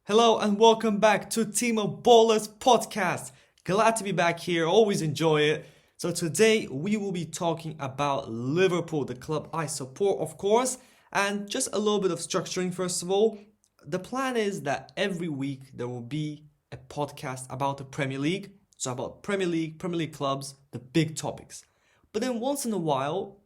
Hello and welcome back to Tima Ballers Podcast. Glad to be back here, always enjoy it. So today we will be talking about Liverpool, the club I support, of course, and just a little bit of structuring first of all. The plan is that every week there will be a podcast about the Premier League, so about Premier League clubs, the big topics. But then once in a while,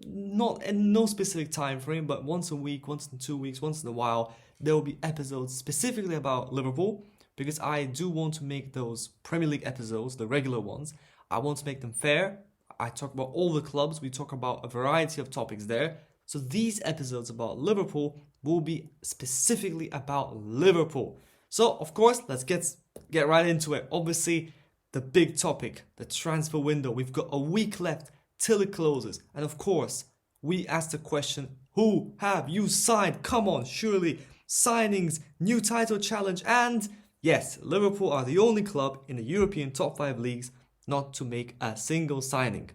not in no specific time frame, but once a week, once in 2 weeks, once in a while, there will be episodes specifically about Liverpool because I do want to make those Premier League episodes, the regular ones, I want to make them fair. I talk about all the clubs, we talk about a variety of topics there. So these episodes about Liverpool will be specifically about Liverpool. So of course, let's get right into it. Obviously, the big topic, the transfer window. We've got a week left till it closes. And of course, we ask the question, who have you signed? Come on, surely signings, new title challenge, and yes, Liverpool are the only club in the European top 5 leagues not to make a single signing.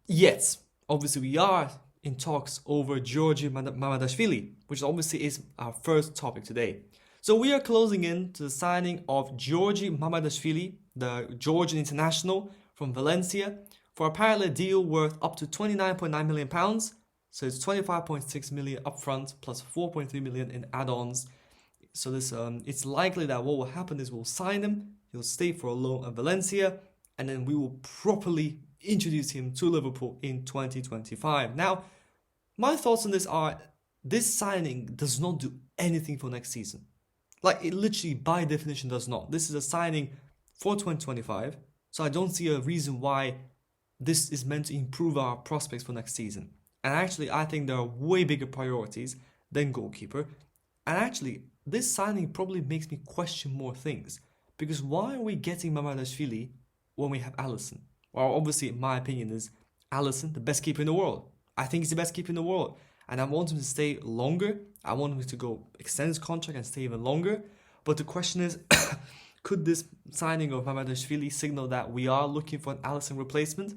Yet, obviously we are in talks over Georgi Mamardashvili, which obviously is our first topic today. So we are closing in to the signing of Georgi Mamardashvili, the Georgian international from Valencia, for apparently a deal worth up to £29.9 million. So it's 25.6 million upfront plus 4.3 million in add-ons. So this it's likely that what will happen is we'll sign him, he'll stay for a loan at Valencia, and then we will properly introduce him to Liverpool in 2025. Now, my thoughts on this are this signing does not do anything for next season. Like it literally by definition does not. This is a signing for 2025. So I don't see a reason why this is meant to improve our prospects for next season. And actually, I think there are way bigger priorities than goalkeeper. And actually, this signing probably makes me question more things. Because why are we getting Mamardashvili when we have Alisson? Well, obviously, my opinion is Alisson, the best keeper in the world. I think he's the best keeper in the world. And I want him to stay longer. I want him to go extend his contract and stay even longer. But the question is, could this signing of Mamardashvili signal that we are looking for an Alisson replacement?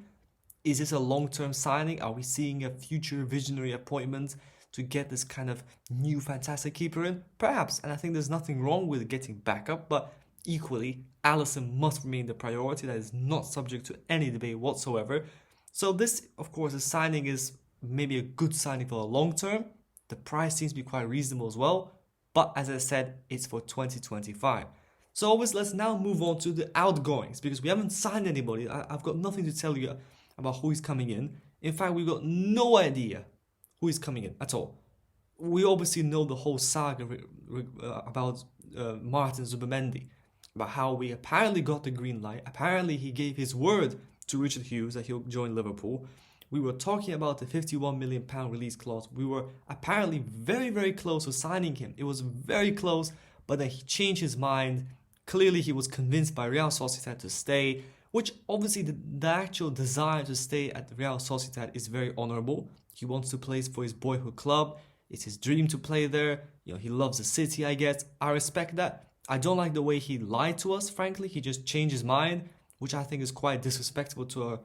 Is this a long-term signing? Are we seeing a future visionary appointment to get this kind of new fantastic keeper in? Perhaps, and I think there's nothing wrong with getting backup, but equally, Alisson must remain the priority that is not subject to any debate whatsoever. So this, of course, the signing is maybe a good signing for the long term. The price seems to be quite reasonable as well, but as I said, it's for 2025. So obviously, let's now move on to the outgoings because we haven't signed anybody. I've got nothing to tell you about who is coming in. In fact, we've got no idea who is coming in at all. We obviously know the whole saga about Martin Zubimendi, about how we apparently got the green light. Apparently, he gave his word to Richard Hughes that he'll join Liverpool. We were talking about the £51 million release clause. We were apparently very, very close to signing him. It was very close, but then he changed his mind. Clearly, he was convinced by Real Sociedad to stay, which obviously the actual desire to stay at Real Sociedad is very honourable. He wants to play for his boyhood club. It's his dream to play there. You know, he loves the city, I guess. I respect that. I don't like the way he lied to us, frankly. He just changed his mind, which I think is quite disrespectful to a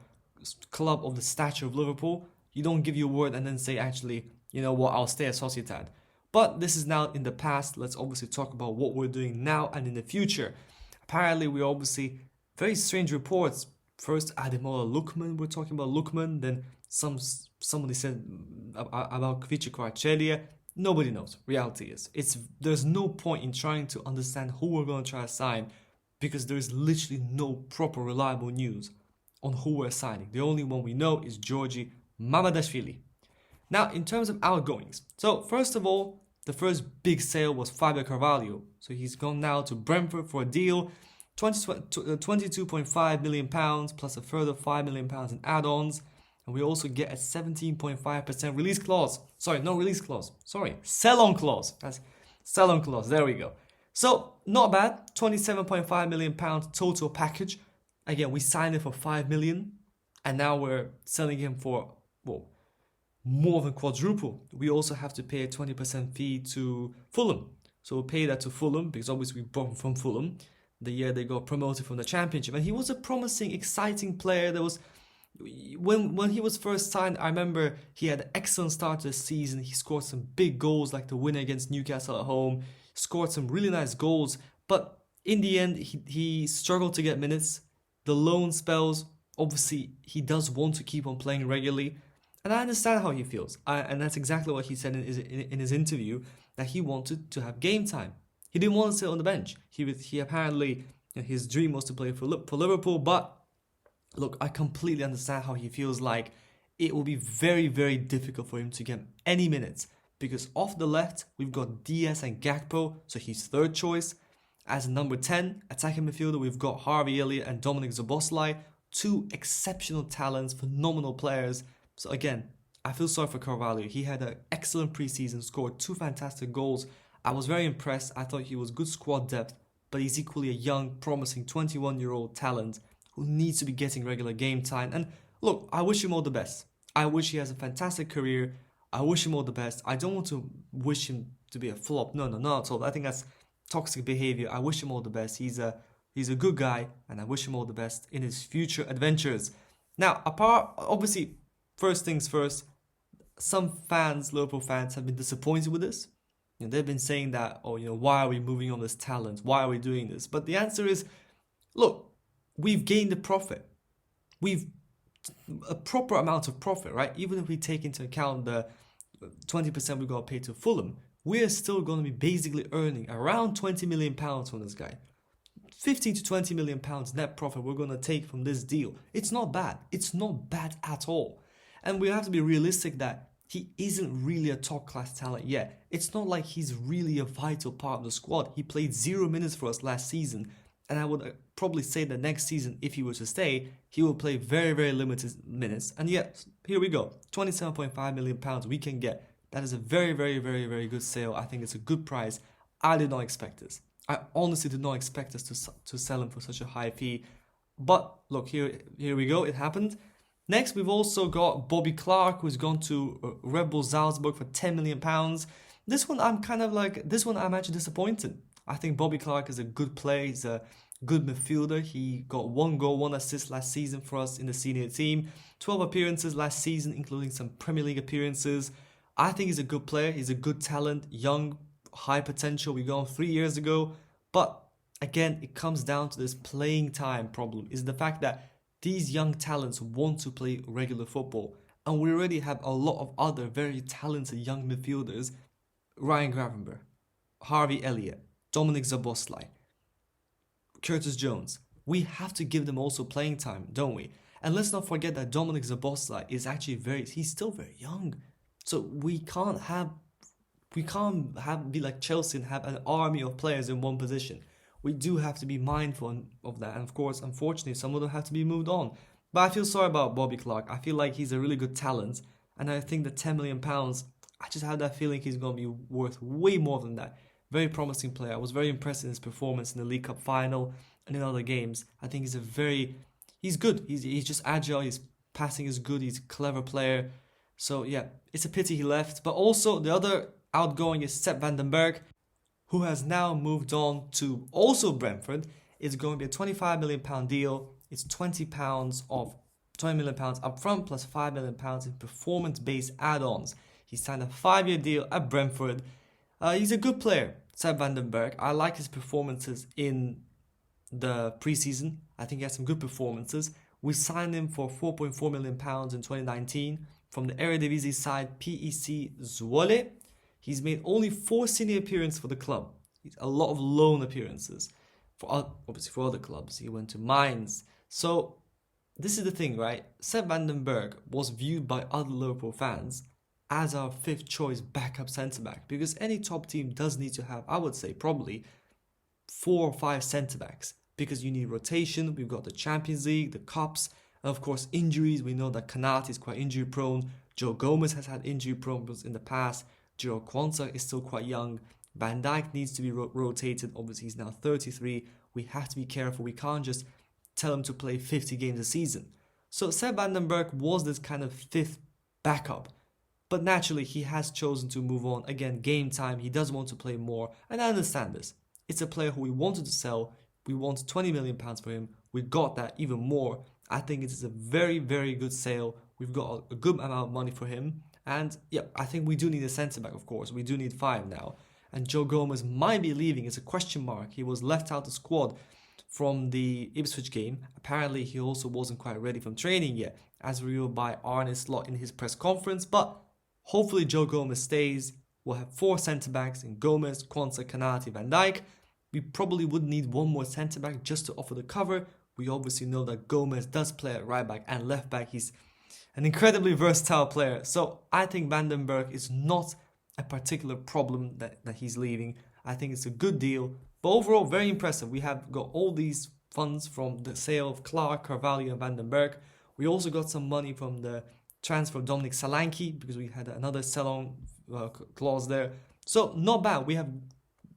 club of the stature of Liverpool. You don't give your word and then say, actually, you know what, I'll stay at Sociedad. But this is now in the past. Let's obviously talk about what we're doing now and in the future. Apparently, we're obviously very strange reports. First, Ademola Lookman, we're talking about Lookman. Then somebody said about Kvicha Kvaratskhelia. Nobody knows. Reality is, there's no point in trying to understand who we're going to try to sign because there is literally no proper reliable news on who we're signing. The only one we know is Georgi Mamardashvili. Now, in terms of outgoings, so first of all, the first big sale was Fabio Carvalho. So he's gone now to Brentford for a deal. £22.5 million plus a further £5 million in add-ons. And we also get a 17.5% release clause. Sorry, no release clause. Sorry, sell-on clause. That's sell-on clause. There we go. So, not bad. £27.5 million total package. Again, we signed it for £5 million. And now we're selling him for, well, more than quadruple. We also have to pay a 20% fee to Fulham. So we'll pay that to Fulham because obviously we bought him from Fulham the year they got promoted from the Championship. And he was a promising, exciting player. There was When he was first signed, I remember he had an excellent start to the season. He scored some big goals like the winner against Newcastle at home, scored some really nice goals, but in the end, he struggled to get minutes. The loan spells, obviously, he does want to keep on playing regularly, and I understand how he feels. And that's exactly what he said in his interview, that he wanted to have game time. He didn't want to sit on the bench. He apparently, his dream was to play for Liverpool, but look, I completely understand how he feels like it will be very, very difficult for him to get any minutes because off the left, we've got Diaz and Gakpo, so he's third choice. As number 10, attacking midfielder, we've got Harvey Elliott and Dominic Szoboszlai, two exceptional talents, phenomenal players. So again, I feel sorry for Carvalho. He had an excellent preseason, scored two fantastic goals. I was very impressed. I thought he was good squad depth, but he's equally a young, promising 21-year-old talent who needs to be getting regular game time. And look, I wish him all the best. I wish he has a fantastic career. I wish him all the best. I don't want to wish him to be a flop. No, not at all. I think that's toxic behavior. I wish him all the best. He's a good guy, and I wish him all the best in his future adventures. Now, obviously, first things first, some fans, Liverpool fans, have been disappointed with this. They've been saying that, why are we moving on this talent? Why are we doing this? But the answer is, look, we've gained a profit. We've a proper amount of profit, right? Even if we take into account the 20% we got paid to Fulham, we're still going to be basically earning around £20 million from this guy. 15 to 20 million pounds net profit we're going to take from this deal. It's not bad. It's not bad at all. And we have to be realistic that he isn't really a top class talent yet. It's not like he's really a vital part of the squad. He played 0 minutes for us last season. And I would probably say that next season, if he were to stay, he will play very, very limited minutes. And yet, here we go. £27.5 million we can get. That is a very, very, very, very good sale. I think it's a good price. I did not expect this. I honestly did not expect us to sell him for such a high fee. But look, here we go. It happened. Next, we've also got Bobby Clark, who's gone to Red Bull Salzburg for £10 million. This one, I'm actually disappointed. I think Bobby Clark is a good player. He's a good midfielder. He got 1 goal, 1 assist last season for us in the senior team. 12 appearances last season, including some Premier League appearances. I think he's a good player. He's a good talent, young, high potential. We got him 3 years ago. But again, it comes down to this playing time problem. Is the fact that these young talents want to play regular football. And we already have a lot of other very talented young midfielders. Ryan Gravenberch, Harvey Elliott, Dominic Szoboszlai, Curtis Jones. We have to give them also playing time, don't we? And let's not forget that Dominic Szoboszlai is actually he's still very young. So we can't be like Chelsea and have an army of players in one position. We do have to be mindful of that. And of course, unfortunately, some of them have to be moved on. But I feel sorry about Bobby Clark. I feel like he's a really good talent. And I think that £10 million, I just have that feeling he's going to be worth way more than that. Very promising player. I was very impressed in his performance in the League Cup final and in other games. I think he's good. He's just agile. His passing is good. He's a clever player. So yeah, it's a pity he left. But also the other outgoing is Sepp van den Berg, who has now moved on to also Brentford. It's going to be a £25 million deal. It's £20 million up front plus £5 million in performance-based add-ons. He signed a 5-year deal at Brentford. He's a good player, Sepp van den Berg. I like his performances in the preseason. I think he had some good performances. We signed him for £4.4 million in 2019 from the Eredivisie side PEC Zwolle. He's made only 4 senior appearances for the club. A lot of loan appearances obviously for other clubs. He went to Mainz. So this is the thing, right? Sepp van den Berg was viewed by other Liverpool fans as our 5th choice backup centre-back, because any top team does need to have, I would say, probably 4 or 5 centre-backs, because you need rotation. We've got the Champions League, the Cups, and of course injuries. We know that Kanate is quite injury prone. Joe Gomez has had injury problems in the past. Jiro Quansah is still quite young. Van Dijk needs to be rotated. Obviously, he's now 33. We have to be careful. We can't just tell him to play 50 games a season. So Sepp van den Berg was this kind of 5th backup. But naturally, he has chosen to move on. Again, game time. He does want to play more. And I understand this. It's a player who we wanted to sell. We wanted £20 million for him. We got that, even more. I think it is a very, very good sale. We've got a good amount of money for him. And yeah, I think we do need a centre-back, of course. We do need 5 now. And Joe Gomez might be leaving. It's a question mark. He was left out of the squad from the Ipswich game. Apparently, he also wasn't quite ready from training yet, as revealed by Arne Slot in his press conference. But hopefully Joe Gomez stays. We'll have 4 centre-backs in Gomez, Quansah, Kanati, Van Dijk. We probably would need one more centre-back just to offer the cover. We obviously know that Gomez does play at right back and left back. He's an incredibly versatile player. So I think Vandenberg is not a particular problem that he's leaving. I think it's a good deal. But overall, very impressive. We have got all these funds from the sale of Clark, Carvalho and Vandenberg. We also got some money from the transfer of Dominic Solanke because we had another sell-on clause there. So not bad. We have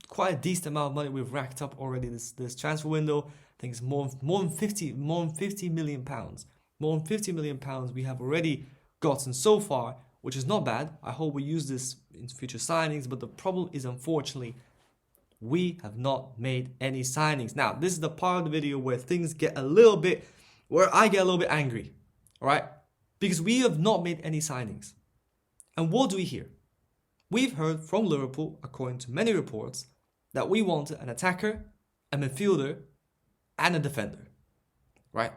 quite a decent amount of money we've racked up already this transfer window. I think it's more than 50 million pounds. More than 50 million pounds we have already gotten so far, which is not bad. I hope we use this in future signings, but the problem is, unfortunately, we have not made any signings. Now, this is the part of the video where things get a little bit, where I get a little bit angry, all right? Because we have not made any signings. And what do we hear? We've heard from Liverpool, according to many reports, that we wanted an attacker, a midfielder, and a defender, right?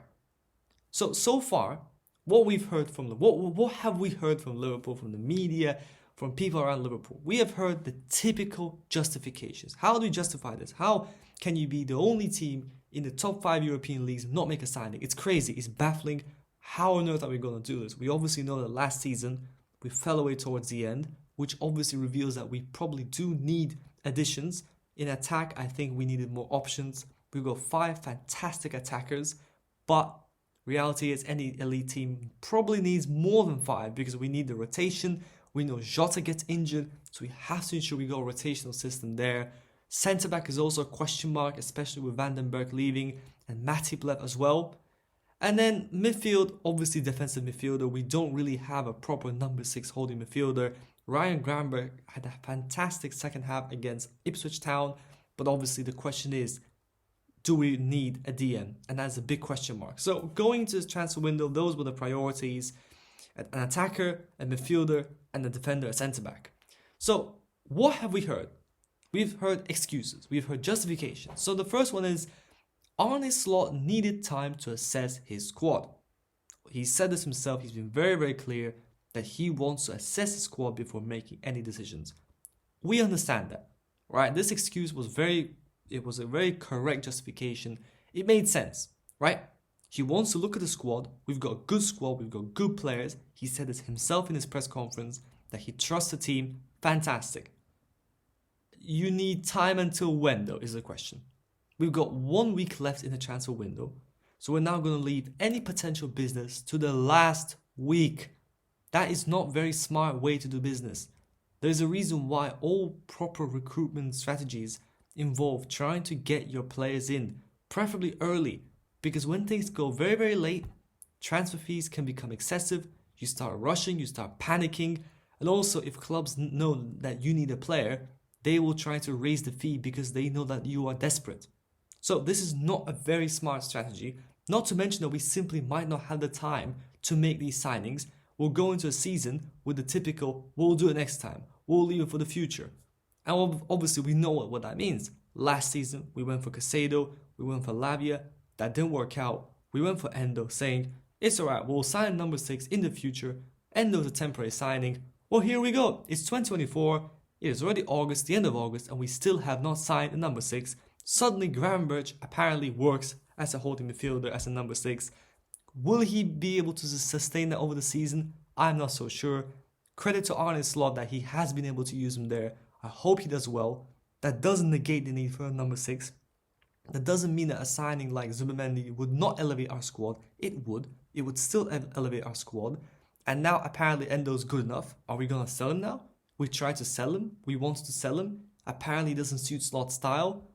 So far, what we've heard from what have we heard from Liverpool, from the media, from people around Liverpool? We have heard the typical justifications. How do you justify this? How can you be the only team in the top 5 European leagues and not make a signing? It's crazy. It's baffling. How on earth are we going to do this? We obviously know that last season we fell away towards the end, which obviously reveals that we probably do need additions. In attack, I think we needed more options. We've got 5 fantastic attackers, but reality is any elite team probably needs more than 5 because we need the rotation. We know Jota gets injured, so we have to ensure we got a rotational system there. Centre-back is also a question mark, especially with Vandenberg leaving and Matip left as well. And then midfield, obviously defensive midfielder. We don't really have a proper number 6 holding midfielder. Ryan Gravenberch had a fantastic second half against Ipswich Town, but obviously the question is, do we need a DM? And that's a big question mark. So going to the transfer window, those were the priorities: an attacker, a midfielder, and a defender, a centre-back. So what have we heard? We've heard excuses. We've heard justifications. So the first one is Arne Slot needed time to assess his squad. He said this himself. He's been very, very clear that he wants to assess his squad before making any decisions. We understand that, right? This excuse was a very correct justification. It made sense, right? He wants to look at the squad. We've got a good squad. We've got good players. He said this himself in his press conference that he trusts the team. Fantastic. You need time until when, though, is the question. We've got 1 week left in the transfer window. So we're now going to leave any potential business to the last week. That is not a very smart way to do business. There's a reason why all proper recruitment strategies involve trying to get your players in, preferably early, because when things go very, very late, transfer fees can become excessive. You start rushing, you start panicking, and also if clubs know that you need a player, they will try to raise the fee because they know that you are desperate. So this is not a very smart strategy, not to mention that we simply might not have the time to make these signings. We'll go into a season with the typical, we'll do it next time, we'll leave it for the future. And obviously we know what that means. Last season, we went for Caicedo, we went for Lavia, that didn't work out. We went for Endo, saying, it's alright, we'll sign number 6 in the future. Endo's a temporary signing. Well, here we go. It's 2024, it is already August, the end of August, and we still have not signed a number 6. Suddenly, Gravenberch apparently works as a holding midfielder, as a number 6. Will he be able to sustain that over the season? I'm not so sure. Credit to Arne Slot that he has been able to use him there. I hope he does well. That doesn't negate the need for a number 6. That doesn't mean that a signing like Zubimendi would not elevate our squad. It would. It would still elevate our squad. And now apparently Endo's good enough. Are we going to sell him now? We tried to sell him. We wanted to sell him. Apparently he doesn't suit Slot's style.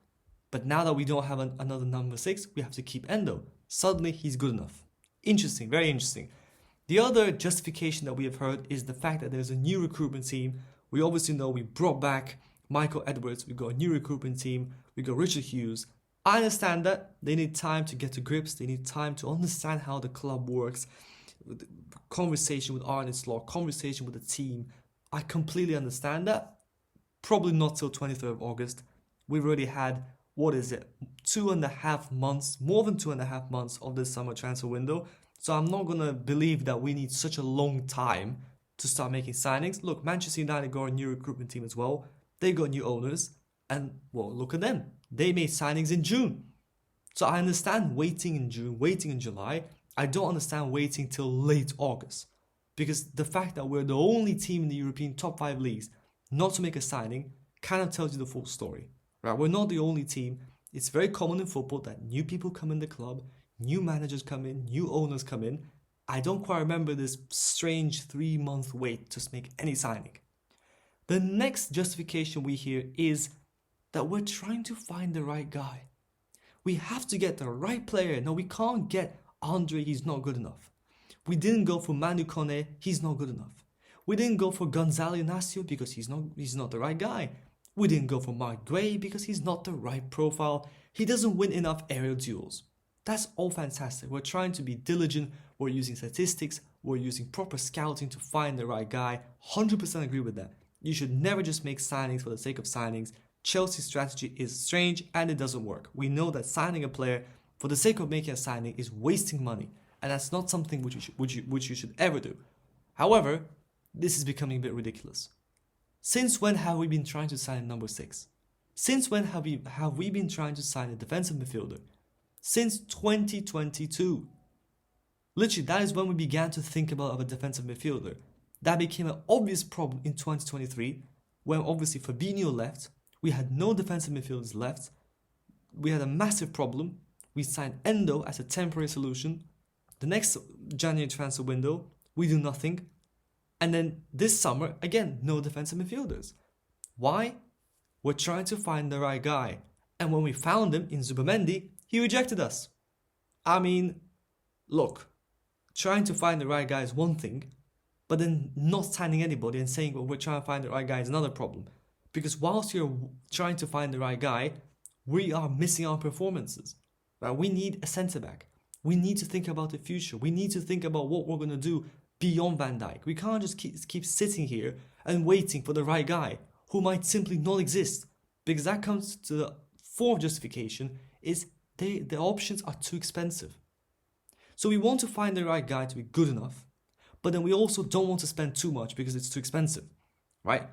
But now that we don't have another number 6, we have to keep Endo. Suddenly he's good enough. Interesting, very interesting. The other justification that we have heard is the fact that there's a new recruitment team. We obviously know we brought back Michael Edwards. We got a new recruitment team. We got Richard Hughes. I understand that they need time to get to grips. They need time to understand how the club works. Conversation with Arne Slot, conversation with the team. I completely understand that. Probably not till 23rd of August. We've already had, 2.5 months, more than 2.5 months of this summer transfer window. So I'm not going to believe that we need such a long time to start making signings. Look, Manchester United got a new recruitment team as well. They got new owners. And, well, look at them. They made signings in June. So I understand waiting in June, waiting in July. I don't understand waiting till late August. Because the fact that we're the only team in the European top 5 leagues not to make a signing kind of tells you the full story. Right? We're not the only team. It's very common in football that new people come in the club, new managers come in, new owners come in. I don't quite remember this strange 3-month wait to make any signing. The next justification we hear is that we're trying to find the right guy. We have to get the right player. No, we can't get Andre, he's not good enough. We didn't go for Manu Kone, he's not good enough. We didn't go for Gonzalo Inacio because he's not the right guy. We didn't go for Mark Gray because he's not the right profile. He doesn't win enough aerial duels. That's all fantastic. We're trying to be diligent. We're using statistics. We're using proper scouting to find the right guy. 100% agree with that. You should never just make signings for the sake of signings. Chelsea's strategy is strange and it doesn't work. We know that signing a player for the sake of making a signing is wasting money. And that's not something which you should ever do. However, this is becoming a bit ridiculous. Since when have we been trying to sign number 6? Since when have we been trying to sign a defensive midfielder? Since 2022. Literally, that is when we began to think about a defensive midfielder. That became an obvious problem in 2023, when obviously Fabinho left. We had no defensive midfielders left. We had a massive problem. We signed Endo as a temporary solution. The next January transfer window, we do nothing. And then this summer, again, no defensive midfielders. Why? We're trying to find the right guy. And when we found him in Zubimendi, he rejected us. I mean, look, trying to find the right guy is one thing, but then not signing anybody and saying, well, we're trying to find the right guy is another problem. Because whilst you're trying to find the right guy, we are missing our performances. Right? We need a centre-back. We need to think about the future. We need to think about what we're going to do beyond Van Dijk. We can't just keep sitting here and waiting for the right guy who might simply not exist. Because that comes to the fourth justification is the options are too expensive. So we want to find the right guy to be good enough, but then we also don't want to spend too much because it's too expensive, right?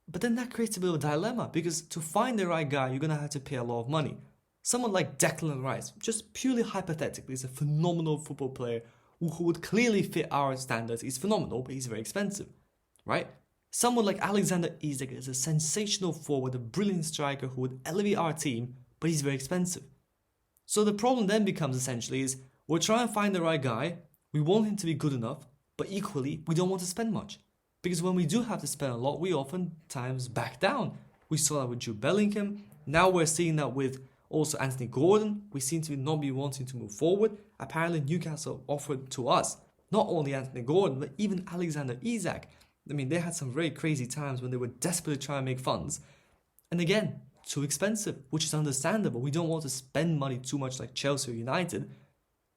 But then that creates a bit of a dilemma because to find the right guy, you're going to have to pay a lot of money. Someone like Declan Rice, just purely hypothetically, is a phenomenal football player who would clearly fit our standards. He's phenomenal, but he's very expensive, right? Someone like Alexander Isak is a sensational forward, a brilliant striker who would elevate our team, but he's very expensive. So the problem then becomes essentially is we're trying to find the right guy, we want him to be good enough, but equally we don't want to spend much. Because when we do have to spend a lot, we oftentimes back down. We saw that with Jude Bellingham, now we're seeing that with also Anthony Gordon. We seem to not be wanting to move forward. Apparently Newcastle offered to us not only Anthony Gordon, but even Alexander Isak. I mean, they had some very crazy times when they were desperately trying to make funds. And again, too expensive, which is understandable. We don't want to spend money too much like Chelsea or United.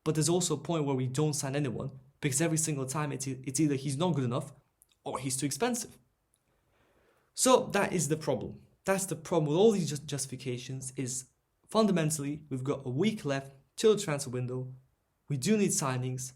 But there's also a point where we don't sign anyone because every single time it's either he's not good enough or he's too expensive. So that is the problem. That's the problem with all these justifications is fundamentally we've got a week left till the transfer window. We do need signings.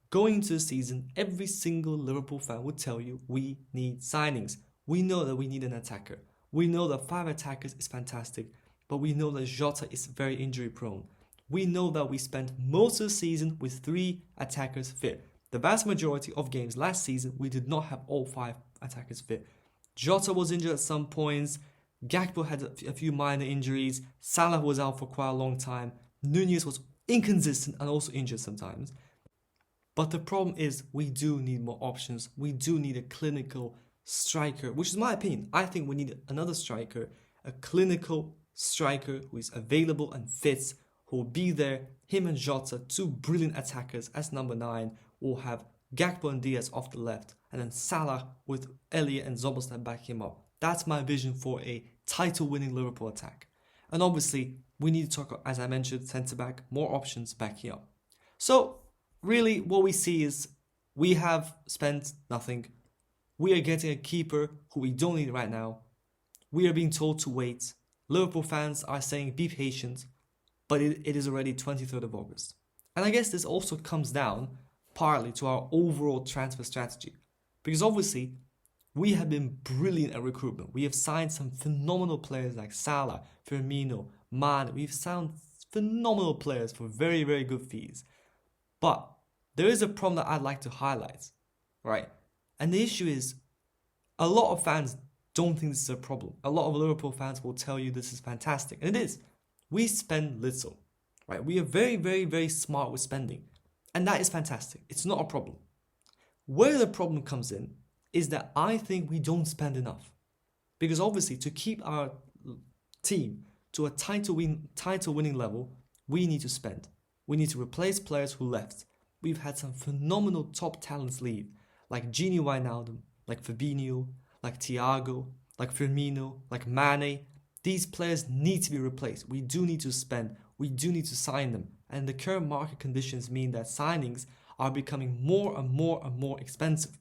Going into the season, every single Liverpool fan would tell you we need signings. We know that we need an attacker. We know that 5 attackers is fantastic, but we know that Jota is very injury prone. We know that we spent most of the season with 3 attackers fit. The vast majority of games last season, we did not have all 5 attackers fit. Jota was injured at some points. Gakpo had a few minor injuries. Salah was out for quite a long time. Nunez was inconsistent and also injured sometimes. But the problem is we do need more options. We do need a clinical striker, which is my opinion. I think we need another striker, a clinical striker who is available and fits, who will be there. Him and Jota, 2 brilliant attackers as number 9, will have Gakpo and Diaz off the left, and then Salah with Elliott and Zoboslai back him up. That's my vision for a title-winning Liverpool attack. And obviously, We need to talk, as I mentioned, centre-back, more options backing up. So, really, what we see is we have spent nothing. We are getting a keeper who we don't need right now. We are being told to wait. Liverpool fans are saying be patient, but it is already 23rd of August. And I guess this also comes down partly to our overall transfer strategy. Because obviously, we have been brilliant at recruitment. We have signed some phenomenal players like Salah, Firmino, Mane. We've signed phenomenal players for very, very good fees. But there is a problem that I'd like to highlight, right? And the issue is a lot of fans don't think this is a problem. A lot of Liverpool fans will tell you this is fantastic. And it is. We spend little, right? We are very, very, very smart with spending. And that is fantastic. It's not a problem. Where the problem comes in is that I think we don't spend enough. Because obviously, to keep our team to a title-winning level, we need to spend. We need to replace players who left. We've had some phenomenal top talents leave, like Gini Wijnaldum, like Fabinho, like Thiago, like Firmino, like Mane. These players need to be replaced. We do need to spend. We do need to sign them. And the current market conditions mean that signings are becoming more and more and more expensive.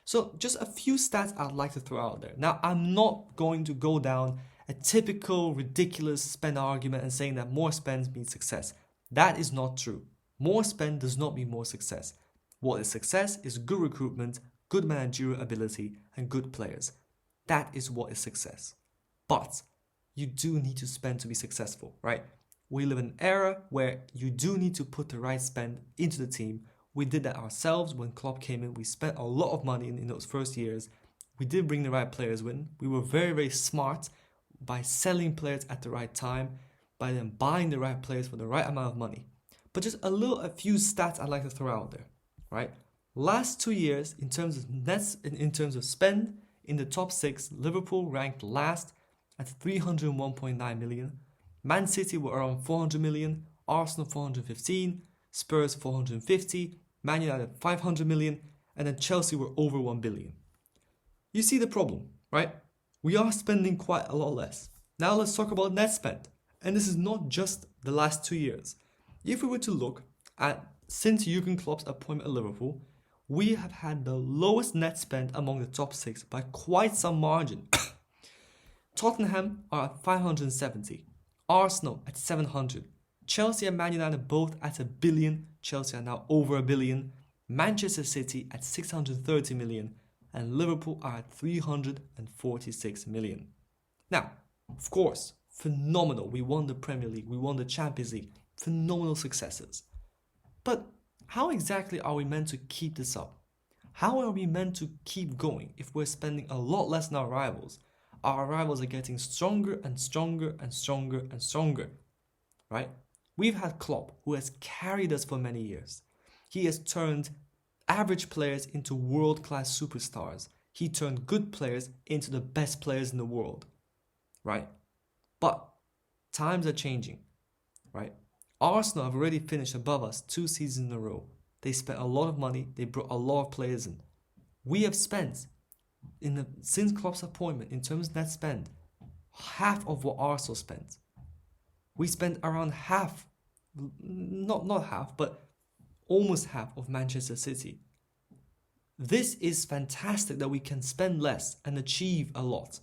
So just a few stats I'd like to throw out there. Now, I'm not going to go down a typical ridiculous spend argument and saying that more spend means success. That is not true. More spend does not mean more success. What is success is good recruitment, good managerial ability, and good players. That is what is success. But you do need to spend to be successful, right? We live in an era where you do need to put the right spend into the team. We did that ourselves when Klopp came in. We spent a lot of money in those first years. We did bring the right players in. We were very, very smart by selling players at the right time, by then buying the right players for the right amount of money. But just a few stats I'd like to throw out there, right? Last 2 years, in terms of spend, in the top 6, Liverpool ranked last at 301.9 million. Man City were around 400 million, Arsenal 415, Spurs 450, Man United 500 million, and then Chelsea were over 1 billion. You see the problem, right? We are spending quite a lot less. Now let's talk about net spend. And this is not just the last 2 years. If we were to look at since Jurgen Klopp's appointment at Liverpool, we have had the lowest net spend among the top 6 by quite some margin. Tottenham are at 570, Arsenal at 700, Chelsea and Man United both at 1 billion, Chelsea are now over 1 billion, Manchester City at 630 million, and Liverpool are at 346 million. Now, of course, phenomenal. We won the Premier League, we won the Champions League, phenomenal successes. But how exactly are we meant to keep this up? How are we meant to keep going if we're spending a lot less than our rivals? Our rivals are getting stronger and stronger and stronger and stronger, right? We've had Klopp, who has carried us for many years. He has turned average players into world-class superstars. He turned good players into the best players in the world, right? But times are changing, right? Arsenal have already finished above us 2 seasons in a row. They spent a lot of money. They brought a lot of players in. We have spent, since Klopp's appointment, in terms of net spend, half of what Arsenal spent. We spent around half, not half, but almost half of Manchester City. This is fantastic that we can spend less and achieve a lot.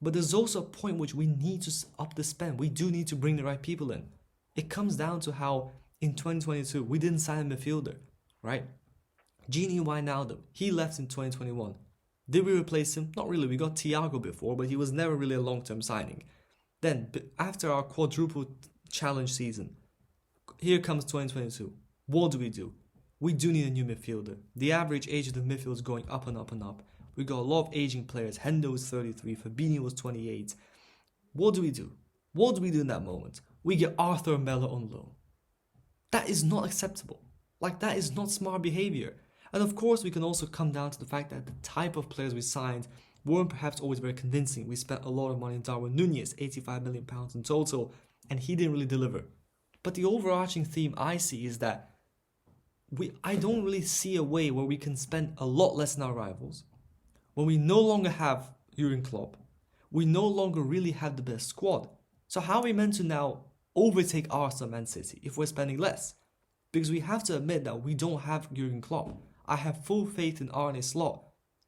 But there's also a point which we need to up the spend. We do need to bring the right people in. It comes down to how in 2022 we didn't sign a midfielder, right? Gini Wijnaldum, he left in 2021. Did we replace him? Not really. We got Thiago before, but he was never really a long-term signing. Then, after our quadruple challenge season, here comes 2022. What do? We do need a new midfielder. The average age of the midfield is going up and up and up. We got a lot of aging players. Hendo is 33, Fabinho was 28. What do we do? What do we do in that moment? We get Arthur Melo on loan. That is not acceptable. That is not smart behavior. And of course, we can also come down to the fact that the type of players we signed weren't perhaps always very convincing. We spent a lot of money on Darwin Núñez, £85 million in total, and he didn't really deliver. But the overarching theme I see is that I don't really see a way where we can spend a lot less than our rivals. When we no longer have Jurgen Klopp, we no longer really have the best squad. So how are we meant to now overtake Arsenal, Man City if we're spending less. Because we have to admit that we don't have Jurgen Klopp. I have full faith in Arne Slot.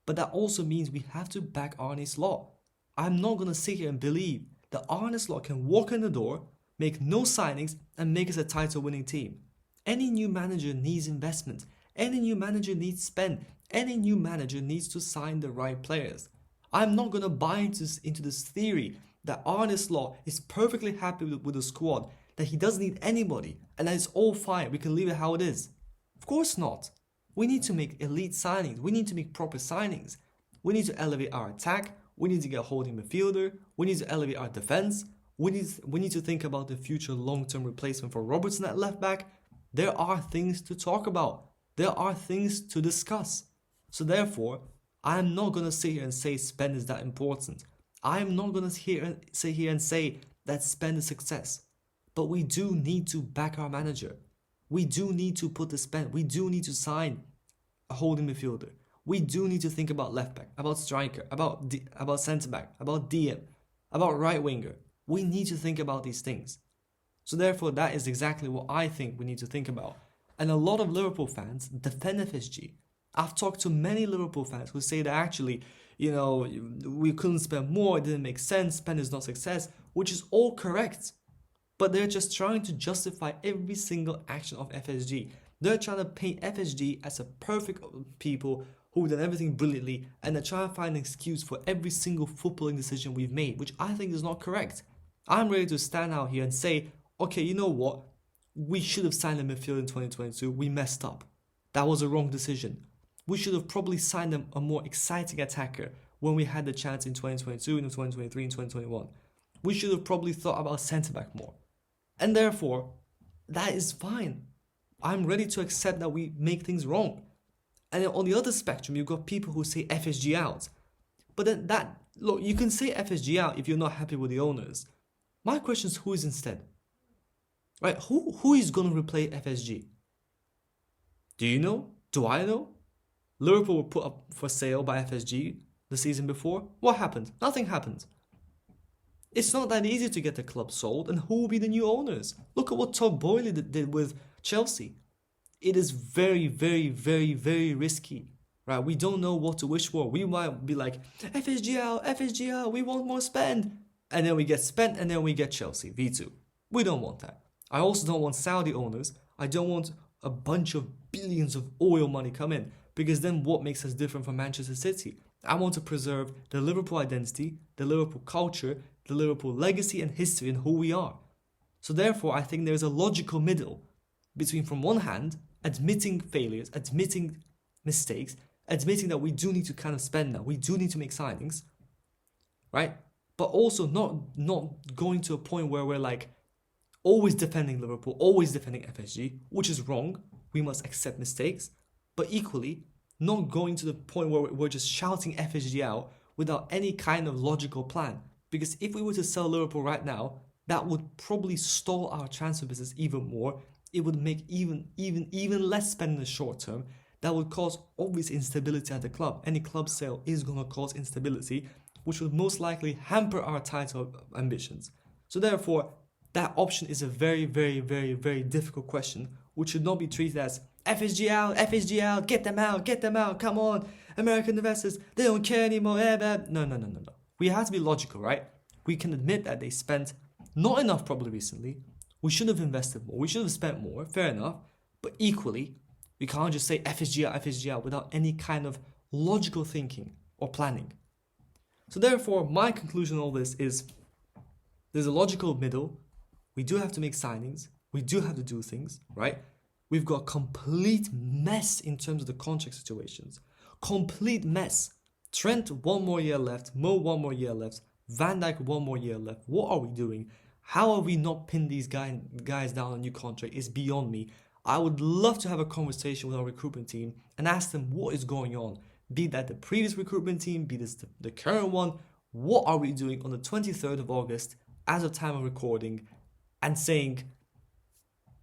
But that also means we have to back Arne Slot. I'm not going to sit here and believe that Arne Slot can walk in the door, make no signings, and make us a title-winning team. Any new manager needs investment. Any new manager needs spend. Any new manager needs to sign the right players. I'm not going to buy into this theory that Arne Slot is perfectly happy with the squad, that he doesn't need anybody, and that it's all fine, we can leave it how it is. Of course not. We need to make elite signings. We need to make proper signings. We need to elevate our attack. We need to get a holding midfielder. We need to elevate our defense. We need to think about the future long-term replacement for Robertson at left back. There are things to talk about. There are things to discuss. So therefore, I'm not going to sit here and say spend is that important. I'm not going to sit here and say that spend is success. But we do need to back our manager. We do need to put the spend. We do need to sign a holding midfielder. We do need to think about left back, about striker, about centre back, about DM, about right winger. We need to think about these things. So therefore, that is exactly what I think we need to think about. And a lot of Liverpool fans defend FSG. I've talked to many Liverpool fans who say that actually, we couldn't spend more, it didn't make sense, spend is not success, which is all correct. But they're just trying to justify every single action of FSG. They're trying to paint FSG as a perfect people who've done everything brilliantly, and they're trying to find an excuse for every single footballing decision we've made, which I think is not correct. I'm ready to stand out here and say, okay, you know what? We should have signed a midfielder in 2022. We messed up. That was a wrong decision. We should have probably signed a more exciting attacker when we had the chance in 2022, in 2023, in 2021. We should have probably thought about centre-back more. And therefore, that is fine. I'm ready to accept that we make things wrong. And then on the other spectrum, you've got people who say FSG out. But then look, you can say FSG out if you're not happy with the owners. My question is, who is instead? Right? Who is going to replace FSG? Do you know? Do I know? Liverpool were put up for sale by FSG the season before. What happened? Nothing happened. It's not that easy to get the club sold, and who will be the new owners? Look at what Todd Boehly did with Chelsea. It is very, very, very, very risky. Right? We don't know what to wish for. We might be like, FSG out, we want more spend. And then we get spent, and then we get Chelsea, V2. We don't want that. I also don't want Saudi owners. I don't want a bunch of billions of oil money come in, because then what makes us different from Manchester City? I want to preserve the Liverpool identity, the Liverpool culture, the Liverpool legacy and history and who we are. So therefore, I think there's a logical middle between, from one hand, admitting failures, admitting mistakes, admitting that we do need to kind of spend now, we do need to make signings, right? But also not going to a point where we're like always defending Liverpool, always defending FSG, which is wrong. We must accept mistakes, but equally not going to the point where we're just shouting FSG out without any kind of logical plan. Because if we were to sell Liverpool right now, that would probably stall our transfer business even more. It would make even less spend in the short term. That would cause obvious instability at the club. Any club sale is going to cause instability, which would most likely hamper our title ambitions. So therefore, that option is a very, very, very, very difficult question, which should not be treated as FSG out, get them out, come on, American investors, they don't care anymore. No. We have to be logical, right? We can admit that they spent not enough probably recently. We should have invested more. We should have spent more, fair enough. But equally, we can't just say FSG out without any kind of logical thinking or planning. So therefore, my conclusion on all this is there's a logical middle. We do have to make signings. We do have to do things, right? We've got a complete mess in terms of the contract situations. Complete mess. Trent, 1 more year left. Mo, 1 more year left. Van Dijk, 1 more year left. What are we doing? How have we not pinned these guys down on a new contract? It's beyond me. I would love to have a conversation with our recruitment team and ask them what is going on. Be that the previous recruitment team, be this the current one. What are we doing on the 23rd of August as of time of recording, and saying,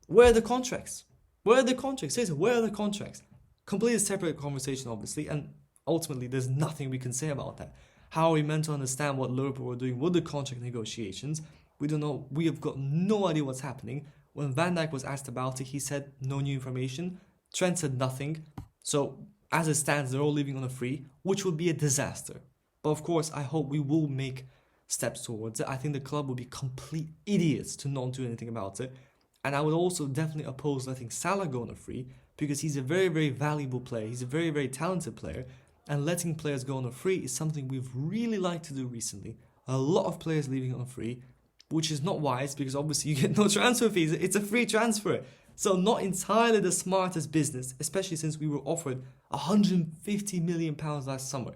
where are the contracts? Where are the contracts? Seriously, where are the contracts? Completely separate conversation, obviously, and ultimately there's nothing we can say about that. How are we meant to understand what Liverpool were doing with the contract negotiations? We don't know. We have got no idea what's happening. When Van Dijk was asked about it, he said no new information. Trent said nothing. So as it stands, they're all leaving on a free, which would be a disaster. But of course, I hope we will make steps towards it. I think the club would be complete idiots to not do anything about it. And I would also definitely oppose letting Salah go on a free, because he's a very, very valuable player. He's a very, very talented player. And letting players go on a free is something we've really liked to do recently. A lot of players leaving on a free, which is not wise, because obviously you get no transfer fees. It's a free transfer. So not entirely the smartest business, especially since we were offered £150 million last summer.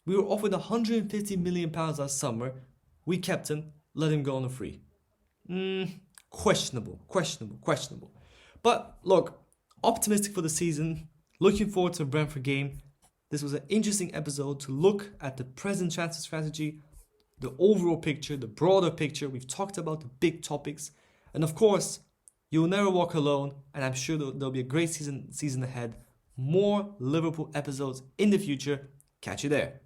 We were offered £150 million last summer. We kept him, let him go on a free. Questionable. But look, optimistic for the season. Looking forward to a Brentford game. This was an interesting episode to look at the present transfer strategy, the overall picture, the broader picture. We've talked about the big topics. And of course, you'll never walk alone. And I'm sure there'll be a great season ahead. More Liverpool episodes in the future. Catch you there.